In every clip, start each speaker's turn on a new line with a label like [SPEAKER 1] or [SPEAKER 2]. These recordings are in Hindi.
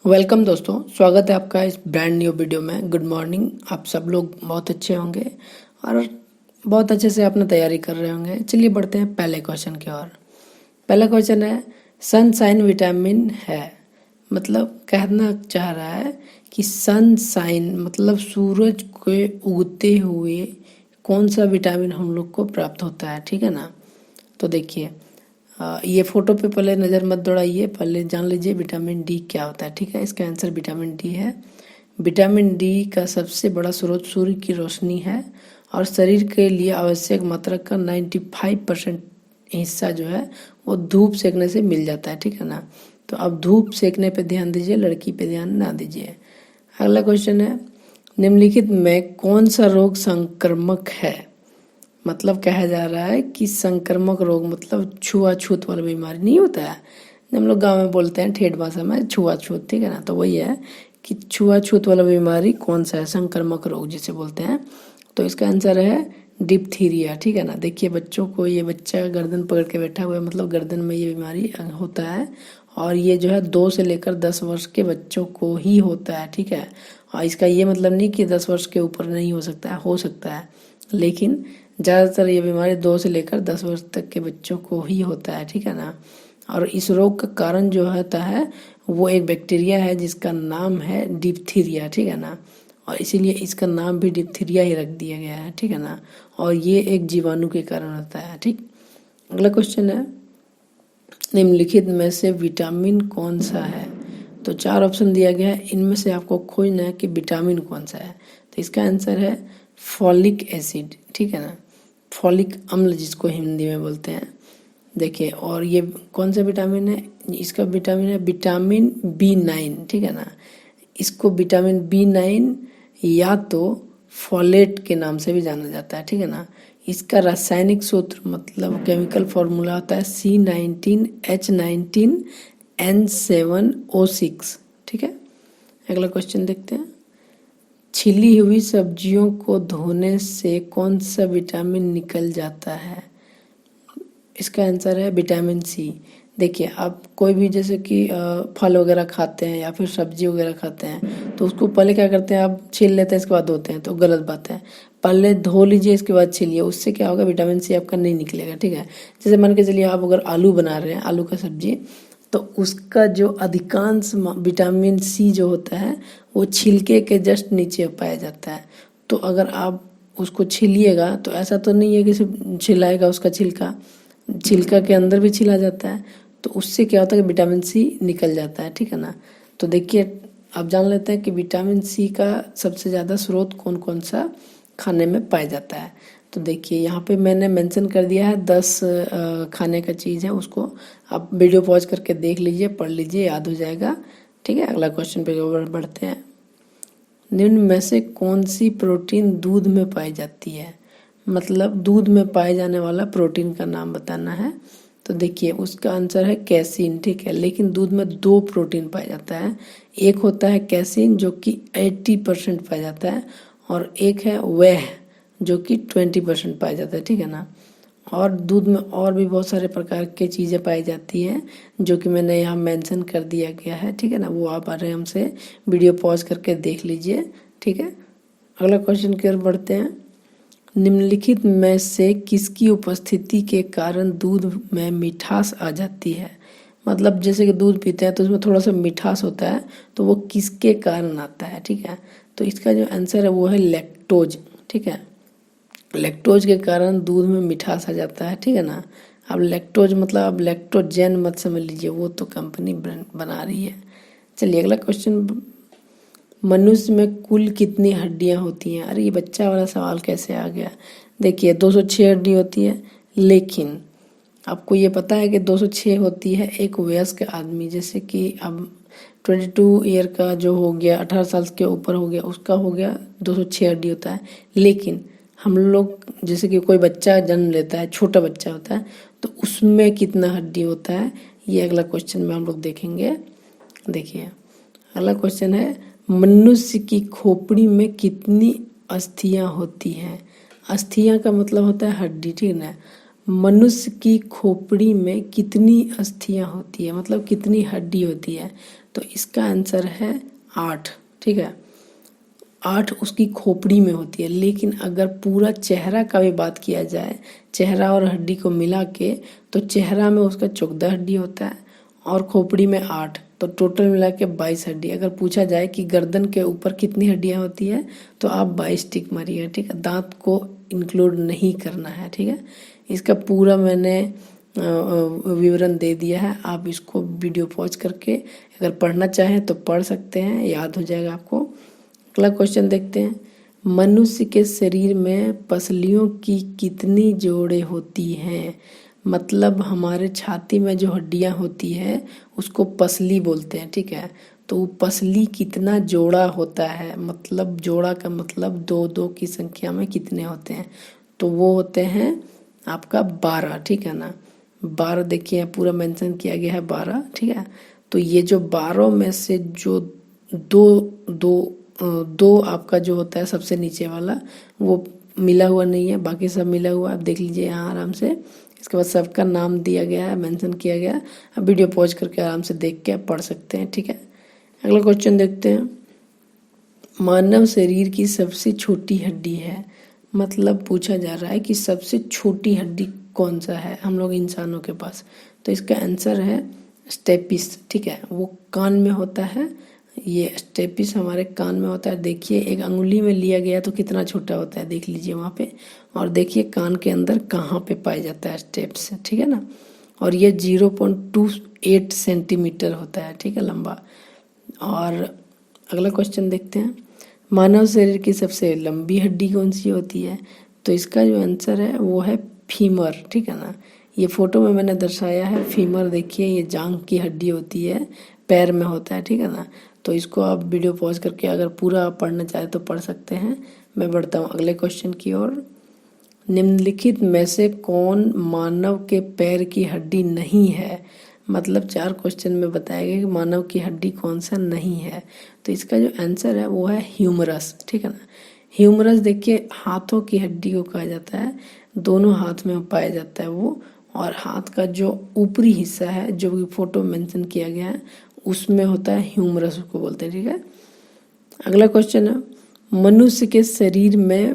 [SPEAKER 1] वेलकम दोस्तों, स्वागत है आपका इस ब्रांड न्यू वीडियो में। Good morning. आप सब लोग बहुत अच्छे होंगे और बहुत अच्छे से अपना तैयारी कर रहे होंगे। चलिए बढ़ते हैं पहले क्वेश्चन की ओर। पहला क्वेश्चन है, सनशाइन विटामिन है, मतलब कहना चाह रहा है कि सनशाइन मतलब सूरज के उगते हुए कौन सा विटामिन हम लोग को प्राप्त होता है। ठीक है ना। तो देखिए, ये फोटो पे पहले नज़र मत दौड़ाइए, पहले जान लीजिए विटामिन डी क्या होता है। ठीक है, इसका आंसर विटामिन डी है। विटामिन डी का सबसे बड़ा स्रोत सूर्य की रोशनी है और शरीर के लिए आवश्यक मात्रा का 95% हिस्सा जो है वो धूप सेकने से मिल जाता है। ठीक है ना। तो अब धूप सेकने पे ध्यान दीजिए, लड़की पे ध्यान ना दीजिए। अगला क्वेश्चन है, निम्नलिखित में कौन सा रोग संक्रामक है। मतलब कहा जा रहा है कि संक्रामक रोग मतलब छुआछूत वाला बीमारी नहीं होता है, हम लोग गांव में बोलते हैं ठेठ भाषा में छुआछूत। ठीक है ना। तो वही है कि छुआछूत वाला बीमारी कौन सा है, संक्रामक रोग जिसे बोलते हैं। तो इसका आंसर है डिप्थीरिया। ठीक है ना। देखिए बच्चों को, ये बच्चा गर्दन पकड़ के बैठा हुआ है, मतलब गर्दन में ये बीमारी होता है और ये जो है 2 से लेकर 10 वर्ष के बच्चों को ही होता है। ठीक है। और इसका ये मतलब नहीं कि 10 वर्ष के ऊपर नहीं हो सकता है, हो सकता है, लेकिन ज़्यादातर ये बीमारी 2 से लेकर 10 वर्ष तक के बच्चों को ही होता है। ठीक है ना। और इस रोग का कारण जो होता है वो एक बैक्टीरिया है जिसका नाम है डिप्थीरिया। ठीक है ना। और इसीलिए इसका नाम भी डिप्थीरिया ही रख दिया गया है। ठीक है ना। और ये एक जीवाणु के कारण होता है। ठीक। अगला क्वेश्चन है, निम्नलिखित में से विटामिन कौन सा है। तो 4 ऑप्शन दिया गया है, इनमें से आपको खोजना है कि विटामिन कौन सा है। तो इसका आंसर है फॉलिक एसिड। ठीक है ना। फॉलिक अम्ल जिसको हिंदी में बोलते हैं। देखिए, और ये कौन सा विटामिन है, इसका विटामिन है विटामिन B9। ठीक है ना। इसको विटामिन B9 या तो फॉलेट के नाम से भी जाना जाता है। ठीक है ना। इसका रासायनिक सूत्र मतलब केमिकल फॉर्मूला होता है C19H19N7O6। ठीक है। अगला क्वेश्चन देखते हैं, छिली हुई सब्जियों को धोने से कौन सा विटामिन निकल जाता है। इसका आंसर है विटामिन सी। देखिए, आप कोई भी जैसे कि फल वगैरह खाते हैं या फिर सब्जी वगैरह खाते हैं तो उसको पहले क्या करते हैं, आप छील लेते हैं, इसके बाद धोते हैं, तो गलत बात है। पहले धो लीजिए, इसके बाद छीलिए, उससे क्या होगा, विटामिन सी आपका नहीं निकलेगा। ठीक है। जैसे मान के चलिए आप अगर आलू बना रहे हैं, आलू का सब्जी, तो उसका जो अधिकांश विटामिन सी जो होता है वो छिलके के जस्ट नीचे पाया जाता है। तो अगर आप उसको छीलिएगा तो ऐसा तो नहीं है कि सिर्फ छिलाएगा, उसका छिलका छिलका के अंदर भी छिला जाता है, तो उससे क्या होता है कि विटामिन सी निकल जाता है। ठीक है ना। तो देखिए, आप जान लेते हैं कि विटामिन सी का सबसे ज़्यादा स्रोत कौन कौन सा खाने में पाया जाता है। तो देखिए, यहाँ पे मैंने मेंशन कर दिया है 10 खाने का चीज़ है, उसको आप वीडियो पॉज करके देख लीजिए, पढ़ लीजिए, याद हो जाएगा। ठीक है। अगला क्वेश्चन पे बढ़ते हैं, निम्न में से कौन सी प्रोटीन दूध में पाई जाती है। मतलब दूध में पाए जाने वाला प्रोटीन का नाम बताना है। तो देखिए, उसका आंसर है कैसीन। ठीक है। लेकिन दूध में 2 प्रोटीन पाया जाता है, एक होता है कैसीन जो कि 80% पाया जाता है और एक है वह जो कि 20% पाया जाता है। ठीक है ना। और दूध में और भी बहुत सारे प्रकार की चीज़ें पाई जाती हैं जो कि मैंने यहाँ मेंशन कर दिया गया है। ठीक है ना। वो आप आराम से वीडियो पॉज करके देख लीजिए। ठीक है। अगला क्वेश्चन की ओर बढ़ते हैं, निम्नलिखित में से किसकी उपस्थिति के कारण दूध में मिठास आ जाती है। मतलब जैसे कि दूध पीते हैं तो उसमें थोड़ा सा मिठास होता है, तो वो किसके कारण आता है। ठीक है। तो इसका जो आंसर है वो है लैक्टोज। ठीक है। लैक्टोज के कारण दूध में मिठास आ जाता है। ठीक है ना। अब लैक्टोज मतलब अब लैक्टोजेन मत समझ लीजिए, वो तो कंपनी बना रही है। चलिए अगला क्वेश्चन, मनुष्य में कुल कितनी हड्डियां होती हैं। अरे ये बच्चा वाला सवाल कैसे आ गया। देखिए 206 हड्डी होती है, लेकिन आपको ये पता है कि 206 होती है एक वयस्क आदमी, जैसे कि अब 22 ईयर का जो हो गया, 18 साल के ऊपर हो गया, उसका हो गया 206 हड्डी होता है। लेकिन हम लोग जैसे कि कोई बच्चा जन्म लेता है, छोटा बच्चा होता है, तो उसमें कितना हड्डी होता है, ये अगला क्वेश्चन में हम लोग देखेंगे। देखिए अगला क्वेश्चन है, मनुष्य की खोपड़ी में कितनी अस्थियां होती हैं। अस्थियां का मतलब होता है हड्डी। ठीक है। मनुष्य की खोपड़ी में कितनी अस्थियां होती है, मतलब कितनी हड्डी होती है। तो इसका आंसर है 8, ठीक है। 8 उसकी खोपड़ी में होती है। लेकिन अगर पूरा चेहरा का भी बात किया जाए, चेहरा और हड्डी को मिला के, तो चेहरा में उसका 14 हड्डी होता है और खोपड़ी में 8, तो टोटल मिला के 22 हड्डी। अगर पूछा जाए कि गर्दन के ऊपर कितनी हड्डियां होती है, तो आप 22 टिक मारिए, ठीक है। दांत को इंक्लूड नहीं करना है, ठीक है। इसका पूरा मैंने विवरण दे दिया है। आप इसको वीडियो पॉज करके अगर पढ़ना चाहें तो पढ़ सकते हैं, याद हो जाएगा आपको। अगला क्वेश्चन देखते हैं। मनुष्य के शरीर में पसलियों की कितनी जोड़ें होती हैं? मतलब हमारे छाती में जो हड्डियां होती है उसको पसली बोलते हैं, ठीक है। तो वो पसली कितना जोड़ा होता है, मतलब जोड़ा का मतलब 2-2 की संख्या में कितने होते हैं, तो वो होते हैं आपका 12, ठीक है ना। 12 देखिए पूरा मेंशन किया गया है 12, ठीक है। तो ये जो 12 में से जो दो आपका जो होता है सबसे नीचे वाला वो मिला हुआ नहीं है, बाकी सब मिला हुआ। आप देख लीजिए यहाँ आराम से। इसके बाद सबका नाम दिया गया है, मेंशन किया गया है। अब वीडियो पॉज करके आराम से देख के पढ़ सकते हैं, ठीक है। अगला क्वेश्चन देखते हैं। मानव शरीर की सबसे छोटी हड्डी है, मतलब पूछा जा रहा है कि सबसे छोटी हड्डी कौन सा है हम लोग इंसानों के पास। तो इसका आंसर है स्टेपिस, ठीक है। वो कान में होता है, ये स्टेपिस हमारे कान में होता है। देखिए एक अंगुली में लिया गया तो कितना छोटा होता है, देख लीजिए वहाँ पे। और देखिए कान के अंदर कहाँ पे पाया जाता है स्टेप्स, ठीक है ना। और ये 0.28 सेंटीमीटर होता है, ठीक है, लंबा। और अगला क्वेश्चन देखते हैं। मानव शरीर की सबसे लंबी हड्डी कौन सी होती है? तो इसका जो आंसर है वो है फीमर, ठीक है ना। ये फोटो में मैंने दर्शाया है फीमर। देखिए ये जांघ की हड्डी होती है, पैर में होता है, ठीक है ना। तो इसको आप वीडियो पॉज करके अगर पूरा पढ़ना चाहे तो पढ़ सकते हैं। मैं बढ़ता हूँ अगले क्वेश्चन की ओर। निम्नलिखित में से कौन मानव के पैर की हड्डी नहीं है? मतलब 4 क्वेश्चन में बताया गया कि मानव की हड्डी कौन सा नहीं है। तो इसका जो आंसर है वो है ह्यूमरस, ठीक है ना। ह्यूमरस देखिए हाथों की हड्डी को कहा जाता है, दोनों हाथ में पाया जाता है वो। और हाथ का जो ऊपरी हिस्सा है जो भी फोटो मेंशन किया गया है उसमें होता है ह्यूमरस, उसको बोलते हैं, ठीक है। अगला क्वेश्चन है। मनुष्य के शरीर में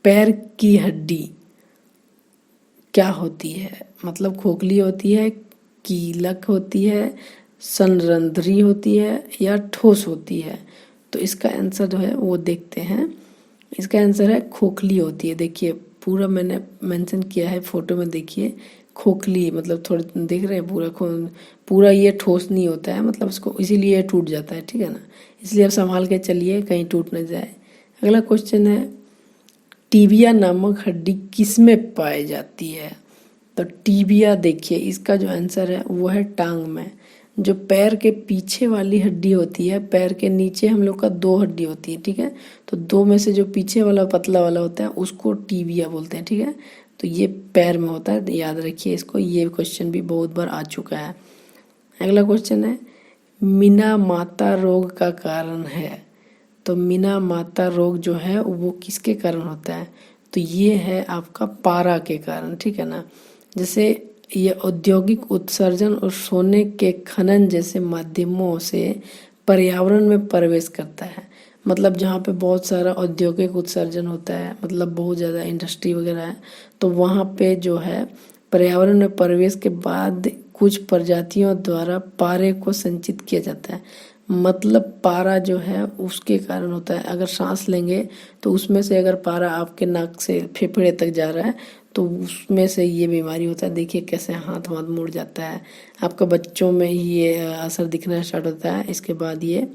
[SPEAKER 1] पैर की हड्डी क्या होती है? मतलब खोखली होती है, कीलक होती है, संरंध्री होती है या ठोस होती है? तो इसका आंसर जो है वो देखते हैं। इसका आंसर है खोखली होती है। देखिए पूरा मैंने मेंशन किया है फोटो में, देखिए खोखली, मतलब थोड़े देख रहे हैं पूरा ये ठोस नहीं होता है, मतलब इसको इसीलिए टूट जाता है, ठीक है ना। इसलिए आप संभाल के चलिए कहीं टूट न जाए। अगला क्वेश्चन है। टीबिया नामक हड्डी किस में पाई जाती है? तो टीबिया देखिए इसका जो आंसर है वो है टांग में। जो पैर के पीछे वाली हड्डी होती है, पैर के नीचे हम लोग का 2 हड्डी होती है, ठीक है। तो 2 में से जो पीछे वाला पतला वाला होता है उसको टीबिया बोलते हैं, ठीक है। तो ये पैर में होता है, याद रखिए इसको। ये क्वेश्चन भी बहुत बार आ चुका है। अगला क्वेश्चन है। मिनामाता रोग का कारण है? तो मिनामाता रोग जो है वो किसके कारण होता है? तो ये है आपका पारा के कारण, ठीक है ना। जैसे ये औद्योगिक उत्सर्जन और सोने के खनन जैसे माध्यमों से पर्यावरण में प्रवेश करता है। मतलब जहाँ पे बहुत सारा औद्योगिक उत्सर्जन होता है, मतलब बहुत ज़्यादा इंडस्ट्री वगैरह है, तो वहाँ पे जो है पर्यावरण में प्रवेश के बाद कुछ प्रजातियों द्वारा पारे को संचित किया जाता है। मतलब पारा जो है उसके कारण होता है। अगर सांस लेंगे तो उसमें से अगर पारा आपके नाक से फेफड़े तक जा रहा है तो उसमें से ये बीमारी होता है। देखिए कैसे हाथ मुड़ जाता है। आपका बच्चों में ही ये असर दिखना स्टार्ट होता है, इसके बाद ये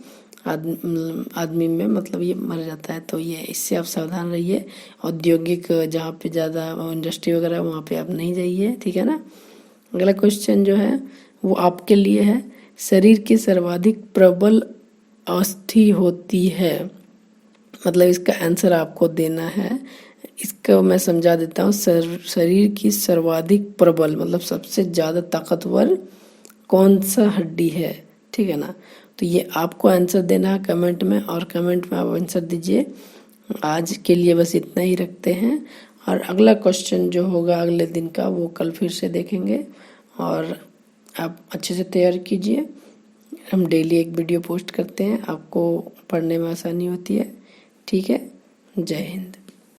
[SPEAKER 1] आदमी में मतलब ये मर जाता है। तो ये इससे आप सावधान रहिए। औद्योगिक जहाँ पे ज़्यादा इंडस्ट्री वगैरह वहाँ पे आप नहीं जाइए, ठीक है ना। अगला क्वेश्चन जो है वो आपके लिए है। शरीर की सर्वाधिक प्रबल अस्थि होती है? मतलब इसका आंसर आपको देना है। इसको मैं समझा देता हूँ। शरीर की सर्वाधिक प्रबल मतलब सबसे ज़्यादा ताकतवर कौन सा हड्डी है, ठीक है ना। तो ये आपको आंसर देना है कमेंट में, और कमेंट में आप आंसर दीजिए। आज के लिए बस इतना ही रखते हैं, और अगला क्वेश्चन जो होगा अगले दिन का वो कल फिर से देखेंगे। और आप अच्छे से तैयार कीजिए। हम डेली एक वीडियो पोस्ट करते हैं, आपको पढ़ने में आसानी होती है। ठीक है, जय हिंद।